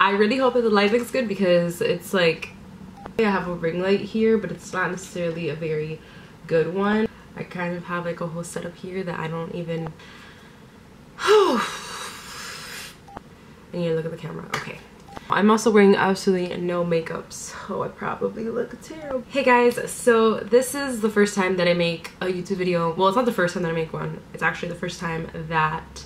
I really hope that the light looks good because it's like, I have a ring light here, but it's not necessarily a very good one. I kind of have like a whole setup here that I don't even... I need to look at the camera. Okay. I'm also wearing absolutely no makeup, so I probably look terrible. Hey guys, so this is the first time that I make a YouTube video. Well, it's not the first time that I make one. It's actually the first time that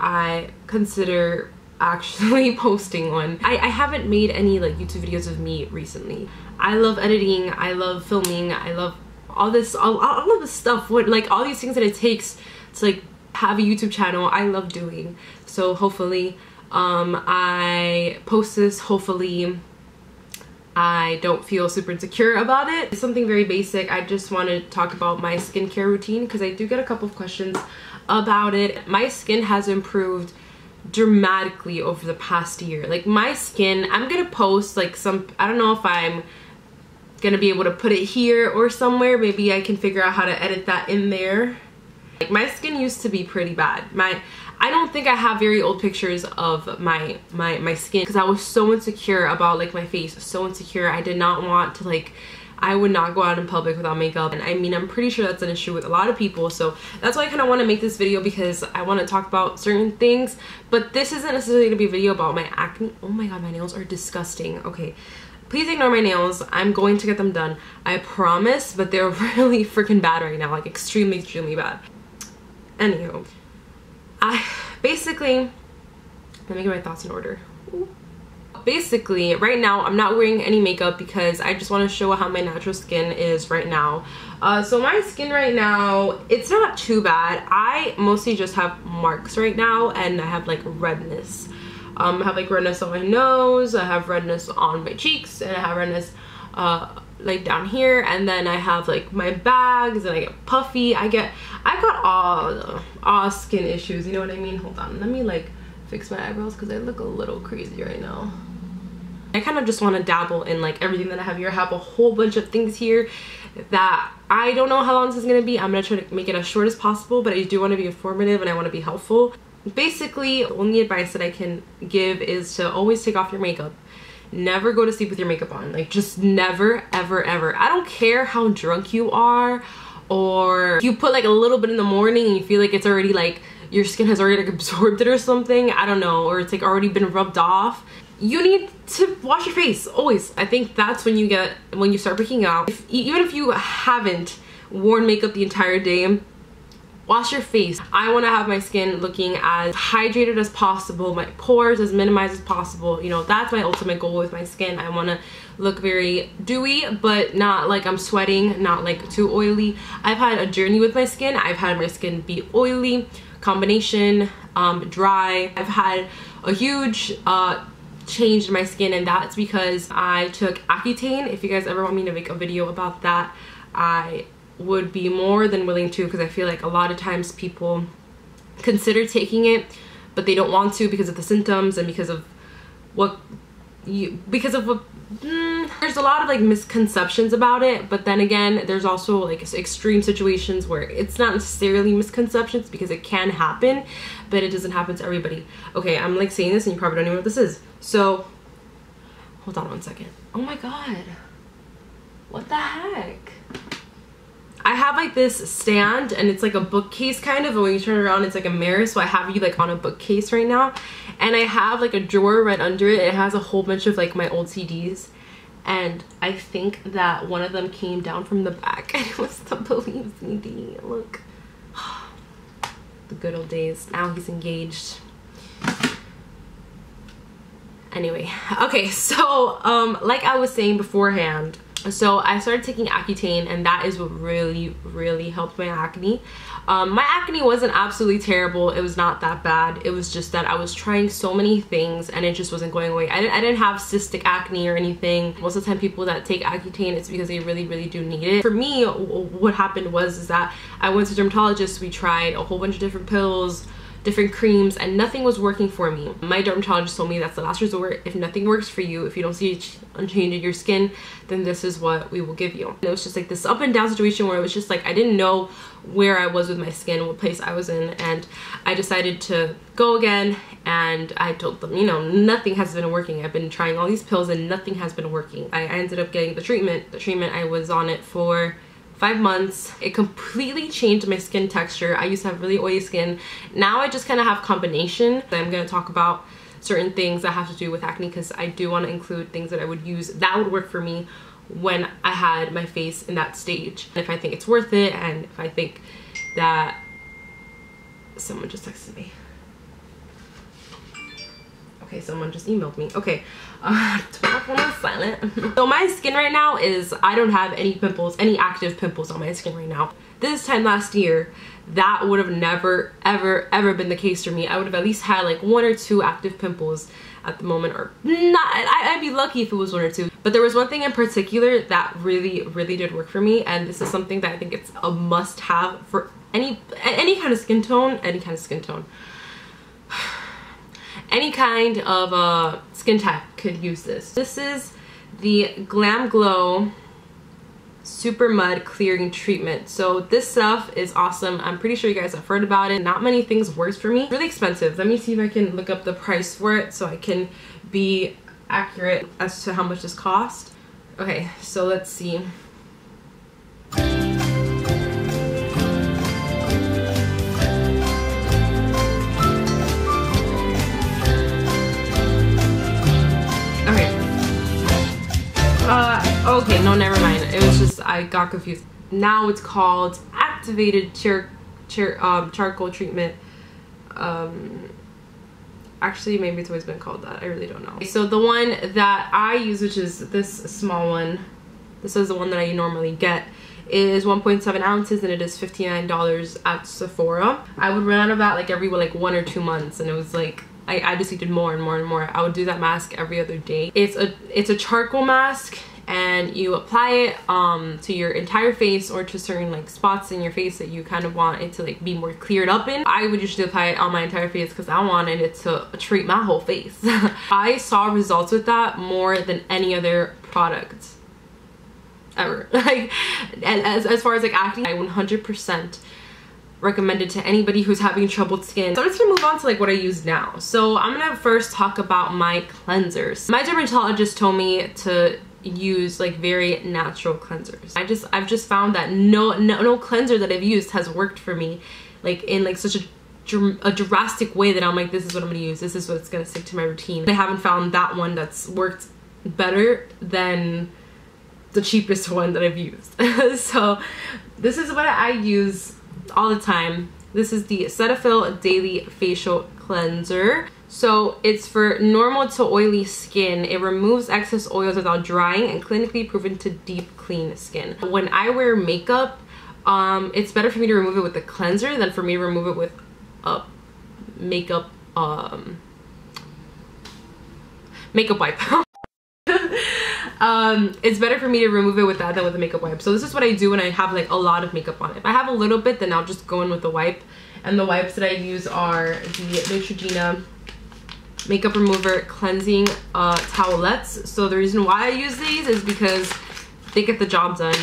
I consider actually posting one. I haven't made any like YouTube videos of me recently. I love editing, I love filming, I love all this, all of this stuff, what like all these things that it takes to like have a YouTube channel. I love doing. So hopefully I post this. Hopefully I don't feel super insecure about it. It's something very basic. I just want to talk about my skincare routine because I do get a couple of questions about it. My skin has improved dramatically over the past year. Like my skin, I'm gonna post like some, I don't know if I'm gonna be able to put it here or somewhere. Maybe I can figure out how to edit that in there. Like my skin used to be pretty bad. I don't think I have very old pictures of my skin because I was so insecure about like my face, so insecure. I did not want to like, I would not go out in public without makeup, and I mean I'm pretty sure that's an issue with a lot of people. So that's why I kind of want to make this video, because I want to talk about certain things, but this isn't necessarily going to be a video about my acne. Oh my god, my nails are disgusting. Okay, please ignore my nails. I'm going to get them done, I promise, but they're really freaking bad right now, like extremely bad. Anywho, basically, let me get my thoughts in order. Basically, right now I'm not wearing any makeup because I just want to show how my natural skin is right now. So my skin right now, it's not too bad. I mostly just have marks right now, and I have like redness. I have like redness on my nose, I have redness on my cheeks, and I have redness like down here, and then I have like my bags, and I get puffy. I got all skin issues, you know what I mean? Hold on, let me like fix my eyebrows because I look a little crazy right now. I kind of just want to dabble in like everything that I have here. I have a whole bunch of things here that I don't know how long this is going to be. I'm going to try to make it as short as possible, but I do want to be informative and I want to be helpful. Basically, the only advice that I can give is to always take off your makeup. Never go to sleep with your makeup on. Like just never, ever, ever. I don't care how drunk you are, or you put like a little bit in the morning and you feel like it's already like your skin has already like absorbed it or something, I don't know, or it's like already been rubbed off. You need to wash your face always. I think that's when you start breaking out. Even if you haven't worn makeup the entire day, wash your face. I want to have my skin looking as hydrated as possible, my pores as minimized as possible. You know, that's my ultimate goal with my skin. I want to look very dewy, but not like I'm sweating, not like too oily. I've had a journey with my skin. I've had my skin be oily, combination, dry. I've had a huge change in my skin, and that's because I took Accutane. If you guys ever want me to make a video about that, I would be more than willing to, because I feel like a lot of times people consider taking it but they don't want to because of the symptoms and because of what there's a lot of like misconceptions about it. But then again, there's also like extreme situations where it's not necessarily misconceptions, because it can happen, but it doesn't happen to everybody. Okay, I'm like saying this and you probably don't even know what this is. So hold on one second. Oh my god, what the heck? I have like this stand, and it's like a bookcase kind of, and when you turn it around it's like a mirror, so I have you like on a bookcase right now, and I have like a drawer right under it. It has a whole bunch of like my old CDs, and I think that one of them came down from the back and it was the Believe CD. Look, the good old days. Now he's engaged. Anyway, okay, so like I was saying beforehand, so I started taking Accutane, and that is what really helped my acne. My acne wasn't absolutely terrible. It was not that bad. It was just that I was trying so many things and it just wasn't going away. I didn't have cystic acne or anything. Most of the time people that take Accutane, it's because they really do need it. For me, what happened was that I went to a dermatologist. We tried a whole bunch of different pills, different creams, and nothing was working for me. My dermatologist told me that's the last resort. If nothing works for you, if you don't see a change in your skin, then this is what we will give you. And it was just like this up and down situation where it was just like I didn't know where I was with my skin, what place I was in, and I decided to go again. And I told them, you know, nothing has been working. I've been trying all these pills and nothing has been working. I ended up getting the treatment. I was on it for 5 months. It completely changed my skin texture. I used to have really oily skin. Now I just kind of have combination. I'm going to talk about certain things that have to do with acne, because I do want to include things that I would use that would work for me when I had my face in that stage. If I think it's worth it, and if I think that... Someone just texted me. Okay, someone just emailed me. Okay, turn my phone on silent. So my skin right now is, I don't have any pimples, any active pimples on my skin right now. This time last year, that would have never, ever been the case for me. I would have at least had like 1 or 2 active pimples at the moment, or not. I'd be lucky if it was 1 or 2. But there was one thing in particular that really did work for me, and this is something that I think it's a must-have for any kind of skin tone, any kind of skin type could use this. This is the GlamGlow Supermud Clearing Treatment. So this stuff is awesome. I'm pretty sure you guys have heard about it. Not many things works for me. Really expensive. Let me see if I can look up the price for it so I can be accurate as to how much this cost. Okay, so let's see. Okay, no, never mind. It was just, I got confused. Now it's called Activated Charcoal Treatment. Actually, maybe it's always been called that. I really don't know. So the one that I use, which is this small one, this is the one that I normally get, is 1.7 ounces, and it is $59 at Sephora. I would run out of that like every 1 or 2 months, and it was like, I just needed more and more and more. I would do that mask every other day. It's a charcoal mask, and you apply it to your entire face, or to certain like spots in your face that you kind of want it to like be more cleared up in. I would usually apply it on my entire face because I wanted it to treat my whole face. I saw results with that more than any other product ever. Like, as far as like acne, I 100% recommend it to anybody who's having troubled skin. So I'm just gonna move on to like what I use now. So I'm gonna first talk about my cleansers. My dermatologist told me to use like very natural cleansers. I've just found that no cleanser that I've used has worked for me like in like such a drastic way that I'm like, this is what I'm gonna use, this is what's gonna stick to my routine. I haven't found that one that's worked better than the cheapest one that I've used. So this is what I use all the time. This is the Cetaphil Daily Facial Cleanser. So it's for normal to oily skin. It removes excess oils without drying, and clinically proven to deep clean skin. When I wear makeup, it's better for me to remove it with a cleanser than for me to remove it with a makeup wipe. It's better for me to remove it with that than with a makeup wipe. So this is what I do when I have like a lot of makeup on. If I have a little bit, then I'll just go in with the wipe. And the wipes that I use are the Neutrogena Makeup Remover Cleansing Towelettes. So the reason why I use these is because they get the job done.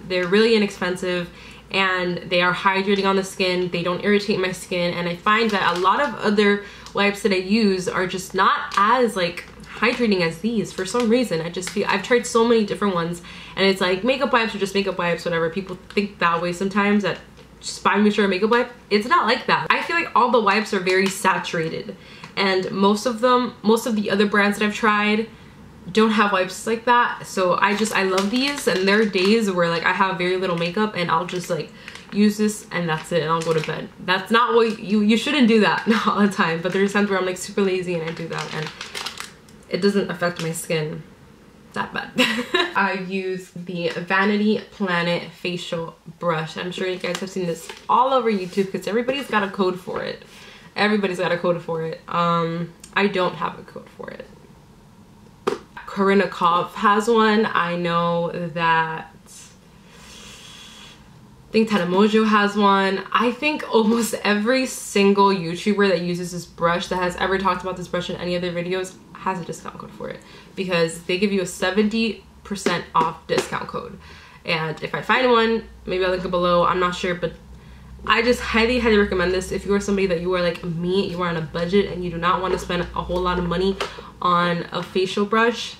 They're really inexpensive, and they are hydrating on the skin. They don't irritate my skin, and I find that a lot of other wipes that I use are just not as like hydrating as these for some reason. I just feel, I've tried so many different ones, and it's like makeup wipes are just makeup wipes, whatever. People think that way sometimes, that just buy me a makeup wipe. It's not like that. I feel like all the wipes are very saturated, and most of the other brands that I've tried don't have wipes like that. So I love these, and there are days where like I have very little makeup and I'll just like use this and that's it, and I'll go to bed. That's not what you shouldn't do that all the time, but there's times where I'm like super lazy and I do that, and it doesn't affect my skin that bad. I use the Vanity Planet facial brush. I'm sure you guys have seen this all over YouTube because everybody's got a code for it. Everybody's got a code for it. I don't have a code for it. Carolbucks has one. I know that think Tanamojo has one. I think almost every single YouTuber that uses this brush that has ever talked about this brush in any of their videos has a discount code for it, because they give you a 70% off discount code. And if I find one, maybe I'll link it below, I'm not sure, but I just highly recommend this if you are somebody that you are like me, you are on a budget and you do not want to spend a whole lot of money on a facial brush.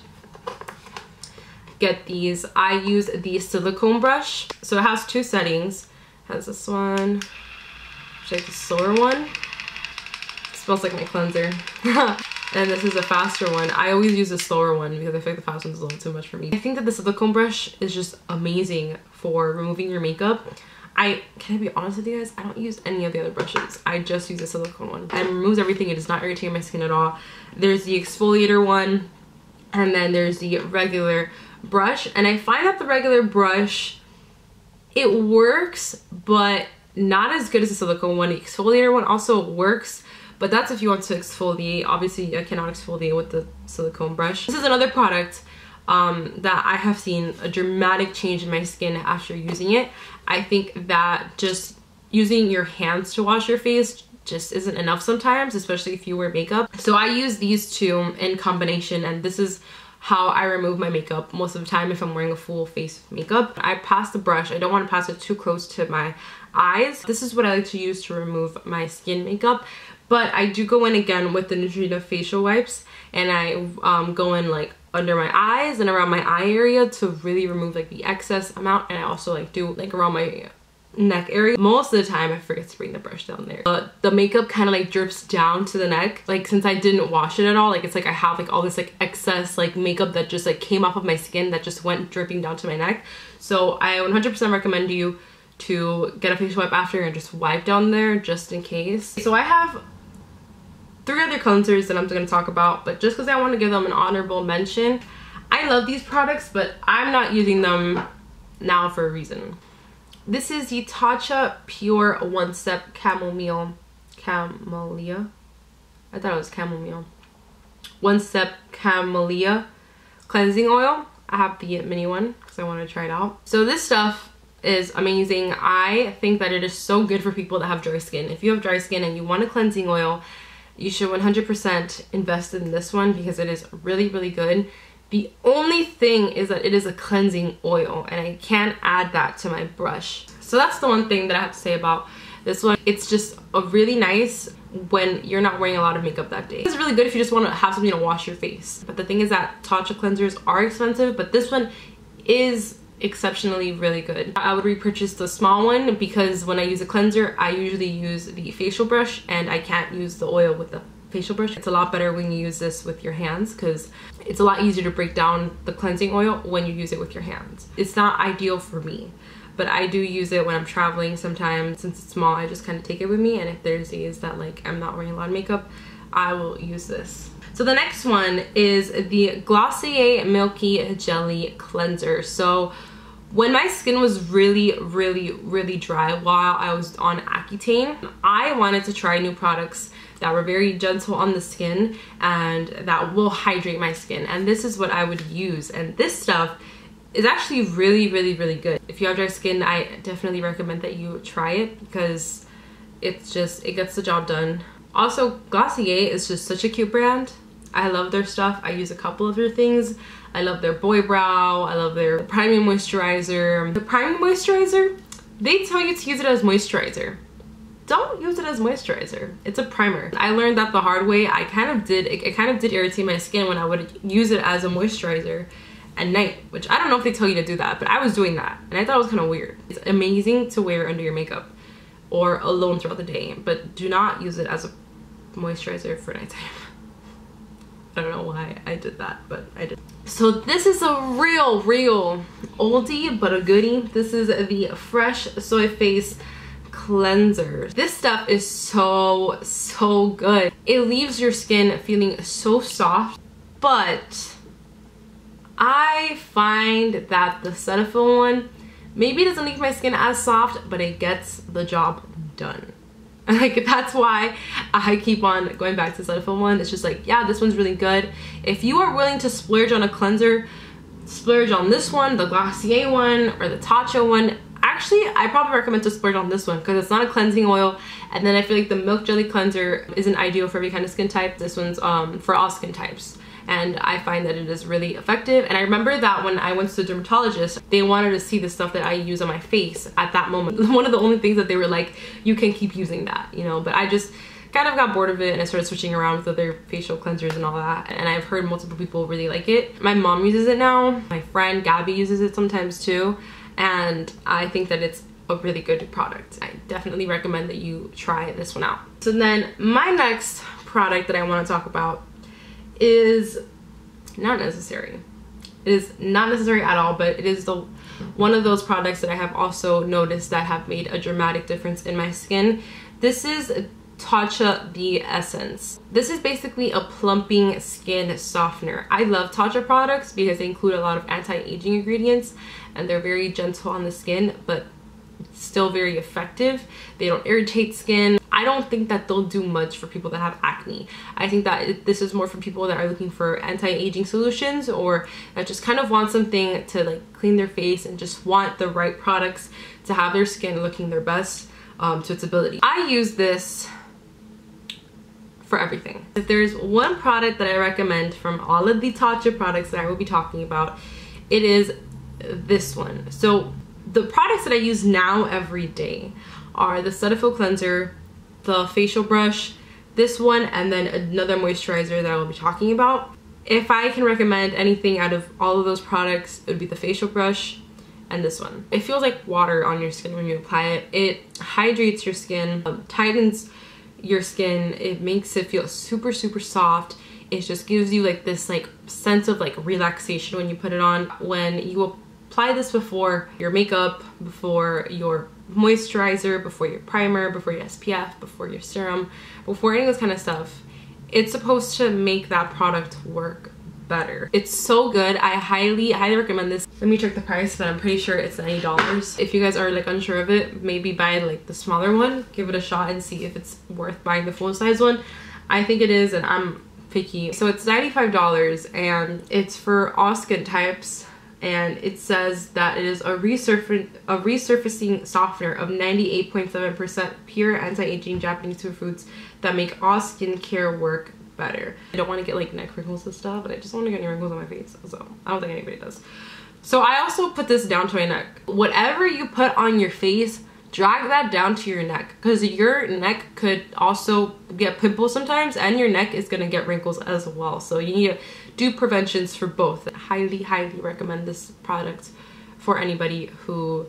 Get these. I use the silicone brush. So it has two settings. It has this one, which is like the slower one. It smells like my cleanser. And this is a faster one. I always use the slower one because I feel like the fast one's a little too much for me. I think that the silicone brush is just amazing for removing your makeup. Can I be honest with you guys? I don't use any of the other brushes. I just use the silicone one. It removes everything. It does not irritate my skin at all. There's the exfoliator one, and then there's the regular brush. And I find that the regular brush, it works, but not as good as the silicone one. The exfoliator one also works, but that's if you want to exfoliate. Obviously, I cannot exfoliate with the silicone brush. This is another product that I have seen a dramatic change in my skin after using it. I think that just using your hands to wash your face just isn't enough sometimes, especially if you wear makeup. So I use these two in combination, and this is how I remove my makeup most of the time if I'm wearing a full face of makeup. I pass the brush. I don't want to pass it too close to my eyes. This is what I like to use to remove my skin makeup. But I do go in again with the Neutrogena facial wipes, and I go in like under my eyes and around my eye area to really remove like the excess amount. And I also like do like around my neck area. Most of the time I forget to bring the brush down there. The makeup kind of like drips down to the neck. Like since I didn't wash it at all, like it's like I have like all this like excess like makeup that just like came off of my skin that just went dripping down to my neck. So I 100% recommend you to get a facial wipe after and just wipe down there just in case. So I have 3 other cleansers that I'm going to talk about, but just because I want to give them an honorable mention. I love these products, but I'm not using them now for a reason. This is the Tatcha Pure One Step Camellia. I thought it was chamomile. One Step Camellia cleansing oil. I have the mini one because I want to try it out. So this stuff is amazing. I think that it is so good for people that have dry skin. If you have dry skin and you want a cleansing oil, you should 100% invest in this one because it is really good. The only thing is that it is a cleansing oil and I can't add that to my brush. So that's the one thing that I have to say about this one. It's just a really nice when you're not wearing a lot of makeup that day. It's really good if you just want to have something to wash your face. But the thing is that Tatcha cleansers are expensive, but this one is exceptionally really good. I would repurchase the small one because when I use a cleanser, I usually use the facial brush and I can't use the oil with the facial brush. It's a lot better when you use this with your hands because it's a lot easier to break down the cleansing oil when you use it with your hands. It's not ideal for me, but I do use it when I'm traveling sometimes. Since it's small, I just kind of take it with me, and if there's days that like I'm not wearing a lot of makeup, I will use this. So the next one is the Glossier Milky Jelly Cleanser. So when my skin was really dry while I was on Accutane, I wanted to try new products that were very gentle on the skin and that will hydrate my skin. And this is what I would use. And this stuff is actually really good. If you have dry skin, I definitely recommend that you try it because it gets the job done. Also, Glossier is just such a cute brand. I love their stuff. I use a couple of their things. I love their Boy Brow. I love their Priming Moisturizer. The Priming Moisturizer, they tell you to use it as moisturizer. Don't use it as moisturizer. It's a primer. I learned that the hard way. It kind of did irritate my skin when I would use it as a moisturizer at night, which I don't know if they tell you to do that, but I was doing that and I thought it was kind of weird. It's amazing to wear under your makeup or alone throughout the day, but do not use it as a moisturizer for nighttime. I don't know why I did that, but I did. So this is a real oldie but a goodie. This is the Fresh Soy Face Cleanser. This stuff is so good. It leaves your skin feeling so soft, but I find that the Cetaphil one maybe doesn't leave my skin as soft, but it gets the job done. Like, that's why I keep on going back to the Cetaphil one. It's just like, yeah, this one's really good. If you are willing to splurge on a cleanser, splurge on this one, the Glossier one, or the Tatcha one. actually, I probably recommend to splurge on this one because it's not a cleansing oil, and then I feel like the Milk Jelly Cleanser isn't ideal for every kind of skin type. This one's for all skin types. And I find that it is really effective. And I remember that when I went to the dermatologist, they wanted to see the stuff that I use on my face at that moment. One of the only things that they were like, you can keep using that, you know, but I just kind of got bored of it and I started switching around with other facial cleansers and all that. And I've heard multiple people really like it. My mom uses it now. My friend Gabby uses it sometimes too. And I think that it's a really good product. I definitely recommend that you try this one out. So then my next product that I want to talk about is not necessary. It is not necessary at all, but it is one of those products that I have also noticed that have made a dramatic difference in my skin. This is Tatcha The Essence. This is basically a plumping skin softener. I love Tatcha products because they include a lot of anti-aging ingredients and they're very gentle on the skin, but still very effective. They don't irritate skin. I don't think that they'll do much for people that have acne. I think that this is more for people that are looking for anti-aging solutions or that just kind of want something to like clean their face and just want the right products to have their skin looking their best to its ability. I use this for everything. If there's one product that I recommend from all of the Tatcha products that I will be talking about, it is this one. So the products that I use now every day are the Cetaphil cleanser, the facial brush, this one, and then another moisturizer that I will be talking about. If I can recommend anything out of all of those products, it would be the facial brush and this one. It feels like water on your skin when you apply it. It hydrates your skin, tightens your skin, it makes it feel super soft. It just gives you like this like sense of like relaxation when you put it on. When you apply this before your makeup, before your moisturizer, before your primer, before your SPF, before your serum, before any of this kind of stuff, it's supposed to make that product work better. It's so good. I highly recommend this. Let me check the price, but I'm pretty sure it's $90. If you guys are like unsure of it, maybe buy like the smaller one, give it a shot and see if it's worth buying the full size one. I think it is, and I'm picky. So it's $95 and it's for all skin types. And it says that it is a resurfacing softener of 98.7% pure anti-aging Japanese superfoods that make all skincare work better. I don't want to get like neck wrinkles and stuff, but I just want to get any wrinkles on my face, so I don't think anybody does. So I also put this down to my neck. Whatever you put on your face, drag that down to your neck, because your neck could also get pimples sometimes and your neck is going to get wrinkles as well. So you need to do preventions for both. I highly recommend this product for anybody who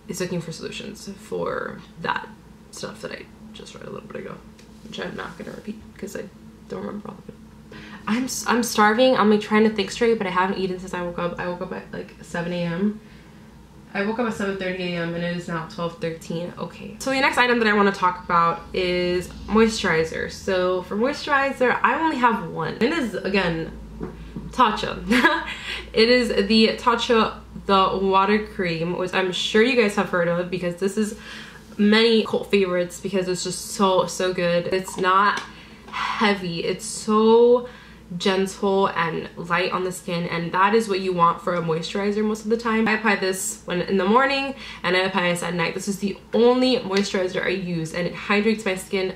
is looking for solutions for that stuff that I just read a little bit ago, which I'm not going to repeat because I don't remember all of it. I'm starving. I'm like trying to think straight, but I haven't eaten since I woke up. I woke up at like 7 a.m. I woke up at 7:30 a.m. and it is now 12:13. Okay. So the next item that I want to talk about is moisturizer. So for moisturizer, I only have one. It is, again, Tatcha. It is the Tatcha The Water Cream, which I'm sure you guys have heard of because this is many cult favorites because it's just so good. It's not heavy. It's so gentle and light on the skin, and that is what you want for a moisturizer most of the time. I apply this when in the morning and I apply this at night. This is the only moisturizer I use, and it hydrates my skin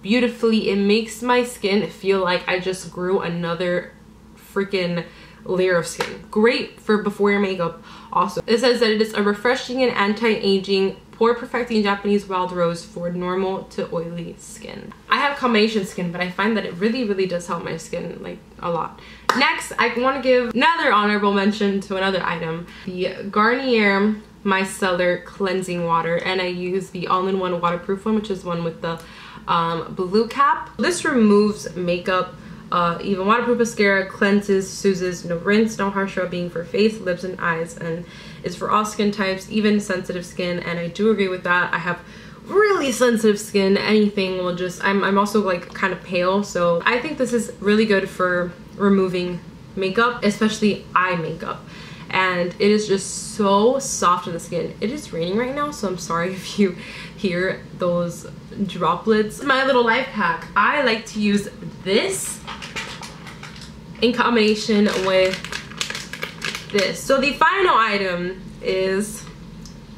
beautifully. It makes my skin feel like I just grew another freaking layer of skin. Great for before your makeup. Also, it says that it is a refreshing and anti-aging pore perfecting Japanese wild rose for normal to oily skin. I have combination skin, but I find that it really does help my skin like a lot. Next, I want to give another honorable mention to another item, the Garnier Micellar cleansing water, and I use the all-in-one waterproof one, which is one with the blue cap. This removes makeup, even waterproof mascara, cleanses, soothes, no rinse, no harsh rubbing for face, lips, and eyes, and is for all skin types, even sensitive skin. And I do agree with that. I have really sensitive skin. Anything will just, I'm also like kind of pale, so I think this is really good for removing makeup, especially eye makeup. And it is just so soft on the skin. It is raining right now, so I'm sorry if you hear those droplets. My little life hack, I like to use this in combination with this. So the final item is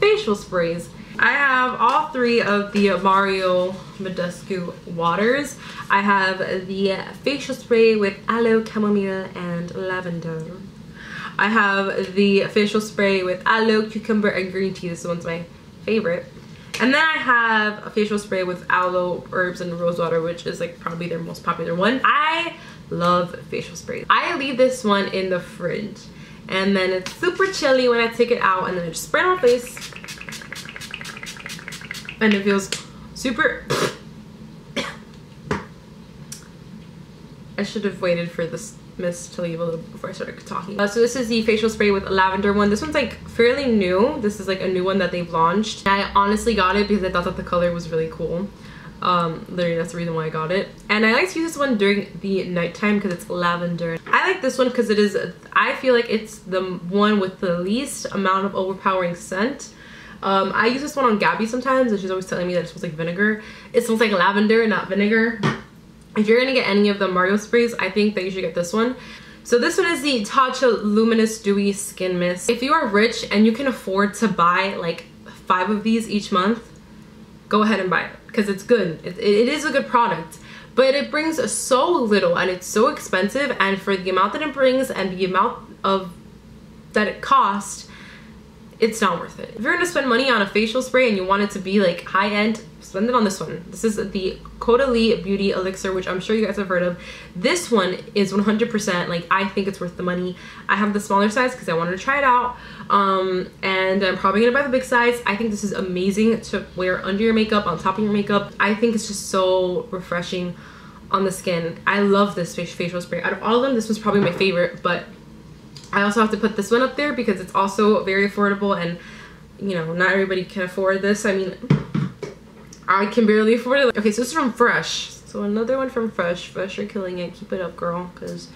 facial sprays. I have all three of the Mario Badescu waters. I have the facial spray with Aloe, Camellia, and Lavender. I have the facial spray with Aloe, Cucumber, and Green Tea. This one's my favorite. And then I have a facial spray with Aloe, Herbs, and Rosewater, which is like probably their most popular one. I love facial sprays. I leave this one in the fridge. And then it's super chilly when I take it out, and then I just spray it on my face. And it feels super... I should have waited for this mist to leave a little bit before I started talking. So this is the facial spray with lavender one. This one's like fairly new. This is like a new one that they've launched. I honestly got it because I thought that the color was really cool. Literally that's the reason why I got it. And I like to use this one during the nighttime because it's lavender. I like this one because it is, I feel like it's the one with the least amount of overpowering scent. I use this one on Gabby sometimes, and she's always telling me that it smells like vinegar. It smells like lavender, not vinegar. If you're gonna get any of the Mario sprays, I think that you should get this one. So this one is the Tatcha Luminous Dewy Skin Mist. If you are rich and you can afford to buy like 5 of these each month, go ahead and buy it because it's good. It is a good product, but it brings so little and it's so expensive, and for the amount that it brings and the amount of that it costs, it's not worth it. If you're gonna spend money on a facial spray and you want it to be like high-end, spend it on this one. This is the Caudalie Beauty Elixir, which I'm sure you guys have heard of. This one is 100%, like, I think it's worth the money. I have the smaller size because I wanted to try it out, and I'm probably gonna buy the big size. I think this is amazing to wear under your makeup, on top of your makeup. I think it's just so refreshing on the skin. I love this facial spray. Out of all of them, this was probably my favorite, but I also have to put this one up there because it's also very affordable, and you know, not everybody can afford this. I mean, I can barely afford it. Okay, so this is from Fresh. So another one from Fresh. Fresh, you're killing it. Keep it up, girl, because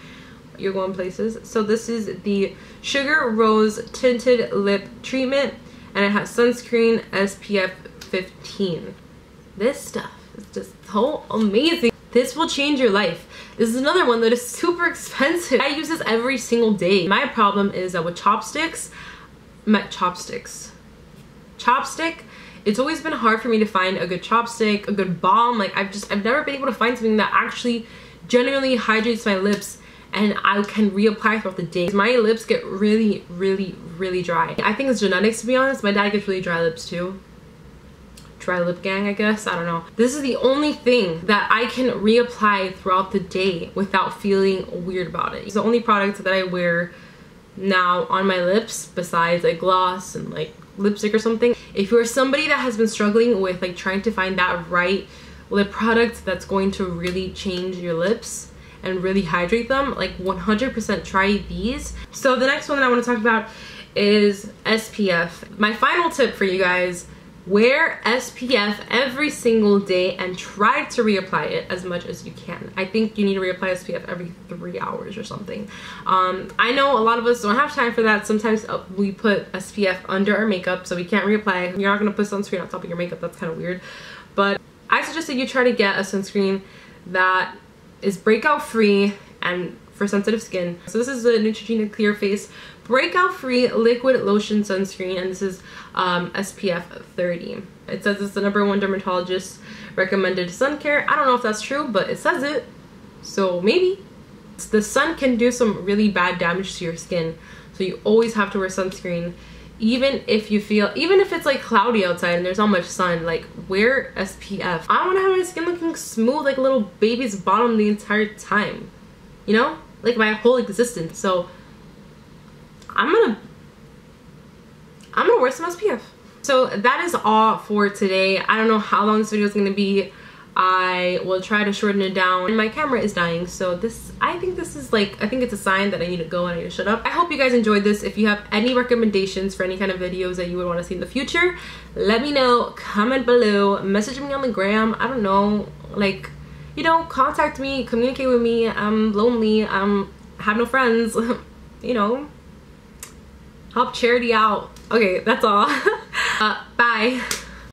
you're going places. So this is the Sugar Rose Tinted Lip Treatment, and it has sunscreen SPF 15. This stuff is just so amazing. This will change your life. This is another one that is super expensive. I use this every single day. My problem is that with chopstick, it's always been hard for me to find a good chopstick, a good balm. Like I've never been able to find something that actually genuinely hydrates my lips and I can reapply throughout the day. My lips get really, really, really dry. I think it's genetics, to be honest. My dad gets really dry lips too. Dry lip gang, I guess. I don't know. This is the only thing that I can reapply throughout the day without feeling weird about it. It's the only product that I wear now on my lips besides like gloss and like lipstick or something. If you're somebody that has been struggling with like trying to find that right lip product that's going to really change your lips and really hydrate them, like 100% try these. So the next one that I want to talk about is SPF. My final tip for you guys: wear SPF every single day and try to reapply it as much as you can. I think you need to reapply SPF every 3 hours or something. I know a lot of us don't have time for that. Sometimes we put SPF under our makeup so we can't reapply. You're not going to put sunscreen on top of your makeup. That's kind of weird. But I suggest that you try to get a sunscreen that is breakout free and for sensitive skin. So this is the Neutrogena Clear Face Breakout Free Liquid Lotion Sunscreen, and this is SPF 30. It says it's the #1 dermatologist recommended sun care. I don't know if that's true, but it says it, so maybe. The sun can do some really bad damage to your skin, so you always have to wear sunscreen. Even if it's like cloudy outside and there's not much sun, like, wear SPF. I want to have my skin looking smooth like a little baby's bottom the entire time, you know, like my whole existence. So I'm gonna wear some SPF. So that is all for today. I don't know how long this video is gonna be. I will try to shorten it down. And my camera is dying, so I think this is like, I think it's a sign that I need to go and I need to shut up. I hope you guys enjoyed this. If you have any recommendations for any kind of videos that you would want to see in the future, let me know. Comment below, message me on the gram. I don't know, like, you know, contact me, communicate with me. I'm lonely, I have no friends, you know, help charity out. Okay, that's all. Bye.